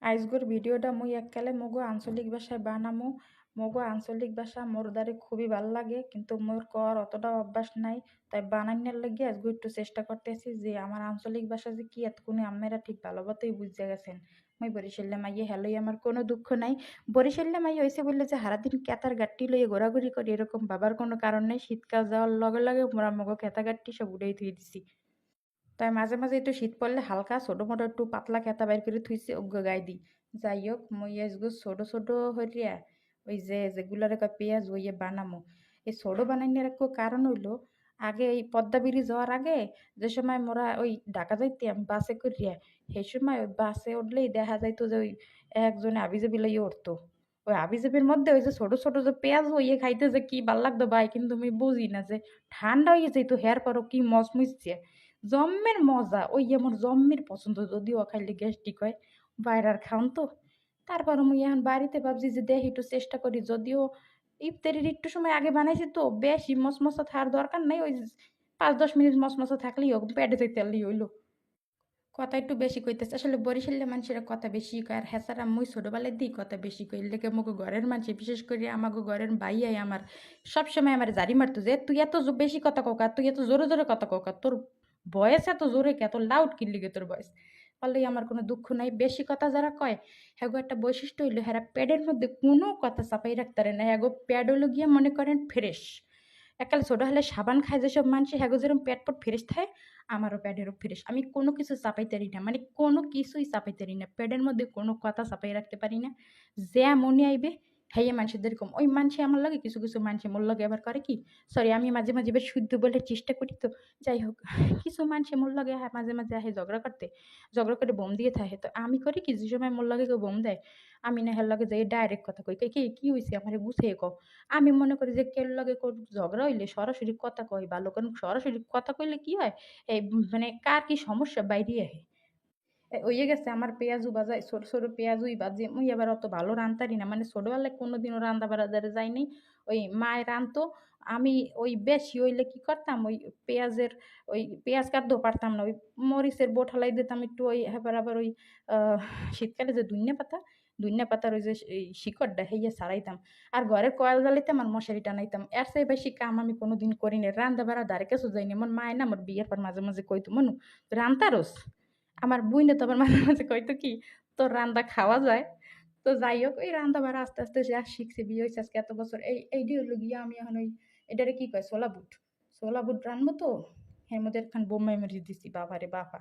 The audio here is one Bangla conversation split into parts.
আইজগর ভিডিওটা মুই এককালে মগো আঞ্চলিক ভাষায় বানামু। মগো আঞ্চলিক ভাষা মোর দ্বারে খুবই ভাল লাগে, কিন্তু মোর কর অতটা অভ্যাস নাই। তাই বানাইনার লাগিয়ে আজকে একটু চেষ্টা করতেছি যে আমার আঞ্চলিক ভাষা যে কি এতক্ষণে আপনারা ঠিক ভালোমতোই বুঝতে গেছেন। মুই বরিশাল্লা মাইয়ে হ্যালোই আমার কোনো দুঃখ নাই। বরিশাল্লা মাইয়ে হয়েছে বললে যে সারাদিন কেতার গাট্টি লইয়ে ঘোরাঘুরি করি এরকম ভাবার কোনো কারণ নেই। শীতকাল যাওয়ার লগে লগে মোরা মগো খেতা গাট্টি সব উড়েই থুয়ে দিছি। তাই মাঝে মাঝে একটু শীত পড়লে হালকা ছোট মোটো একটু পাতলা খেতা বাইর করে থুইছি ওগো গায়ে দিই। যাই হোক মই আজগো ছোট ছোট হরিয়া ওই যে যেগুলারে কয় পেঁয়াজ ওইয়ে বানামো। এই ছোট বানাইনের এক কারণ হইলো, আগে এই পদ্মা ব্রিজ হওয়ার আগে যে সময় মোরা ওই ঢাকা যাইতাম বাসে করিয়া, সেই সময় ওই বাসে উঠলেই দেখা যাইতো যে ওই একজনে আবিজাবি লইয়ে উঠতো। ওই আবিজাবির মধ্যে ওই যে ছোট ছোট যে পেঁয়াজ হইয়ে খাইতে যে কি ভাল লাগতো ভাই, কিন্তু আমি বুঝি না যে ঠান্ডা হয়ে যেত হের পরও কি মচমচছে জম্মের মজা। ওই আমার জম্মের পছন্দ, যদিও খাইলে গ্যাস্ট্রিক হয়, বাইরের খাওন তো। তারপর মুই এখন বাড়িতে ভাবছি যে দেখি একটু চেষ্টা করি, যদিও ইফতারির একটু সময় আগে বানাইছি তো বেশি মশমশা থাকার দরকার নাই। ওই ৫-১০ মিনিট মশমশা থাকলেই হোক, পেটে যাইতে পারলেই হইলো। কথা একটু বেশি কইতেছে, আসলে বরিশালের মানুষেরা কথা বেশি কয়। আর হেসারা মুই ছোটবেলায় দিই কথা বেশি কই, লেগে মগো ঘরের মানুষ বিশেষ করে আমাগো ঘরের ভাইয়াই আমার সবসময় আমার জারি মারতো যে তুই এত বেশি কথা ককা, তুই এত জোরে জোরে কথা ককা, তোর ভয়েস এত জোরে কে, এত লাউড কিনলি গে তোর ভয়েস। বললেই আমার কোনো দুঃখ নাই। বেশি কথা যারা কয় হ্যাগো একটা বৈশিষ্ট্য হইলো হ্যাঁ প্যাডের মধ্যে কোনো কথা চাপাই রাখতে পারে না। হ্যাগো প্যাড হইলো গিয়ে মনে করেন ফ্রেশ। এককালে ছোট হলে সাবান খায় যেসব মানুষ হ্যাগো যেরকম পেট পট ফ্রেশ থাকে, আমারও প্যাডেরও ফ্রেশ। আমি কোনো কিছু চাপাইতে পারি না, মানে কোনো কিছুই চাপাইতে পারি না। প্যাডের মধ্যে কোনো কথা চাপাই রাখতে পারি না। যে মনে আইবে হ্যাঁ মানুষের যেরকম ওই মানুষে আমার লাগে, কিছু কিছু মানুষে মোর লগে আবার করে কি, সরি আমি মাঝে মাঝে বেশ শুদ্ধ বলে চেষ্টা করি তো। যাই হোক, কিছু মানুষে মোর লগে হ্যাঁ মাঝে মাঝে আহে ঝগড়া করতে, ঝগড়া করে বোম দিয়ে থাকে। তো আমি করি কি, যে সময় মোর লগে কেউ বোম দেয়, আমি না হের লগে যাই ডাইরেক্ট কথা কই, কি কি হয়েছে আমার গুছিয়ে কও। আমি মনে করি যে কেউ লগে ঝগড়া হইলে সরাসরি কথা কই ভালো, কারণ সরাসরি কথা কইলে কি হয়, এই মানে কার কি সমস্যা বাইরে আহে। হইয়ে গেছে আমার পেঁয়াজু বাজা, ছোট ছোট পেঁয়াজুই বাজে। মুই এবার অত ভালো রান্তারি না, মানে ছোটবেলায় কোনোদিনও রান্না বাড়াদারে যাইনি। ওই মায় রানতো, আমি ওই বেশি হইলে কি করতাম, ওই পেঁয়াজের ওই পেঁয়াজ কাটতেও পারতাম না, ওই মরিচের বোঠালাই দিতাম একটু। ওই এবার আবার ওই শীতকালে যে ধনিয়া পাতার ওই যে এই শিকড়টা হেইয়া ছাড়াইতাম। আর ঘরের কয়েল জ্বালাইতাম আর মশারি টানাইতাম। এর চেয়ে বেশি কাম আমি কোনোদিন করিনি। রান্দা বাড়া ধারে কাছেও যাইনি। আমার মায় না আমার বিয়ের পর মাঝে মাঝে কইতো, মনু রান্তারস। আমার বুইনে তো আবার মাঝে মাঝে কইতো কি, তোর রান্দা খাওয়া যায়। তো যাই হোক, ওই রান্দা বাড়া আস্তে আস্তে যা শিখছি, বিয়ে হয়েছে আজকে এত বছর। এইটি হলো গিয়া আমি এখন ওই এটারে কি কয় ছোলা বুট, ছোলা বুট রানবো তো। এর মধ্যে একখান বোম্বাই মরিচ দিছি, বাবা রে বাবা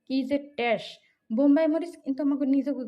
কি যে টেস্ট। বোম্বাই মরিচ কিন্তু আমাকে নিজে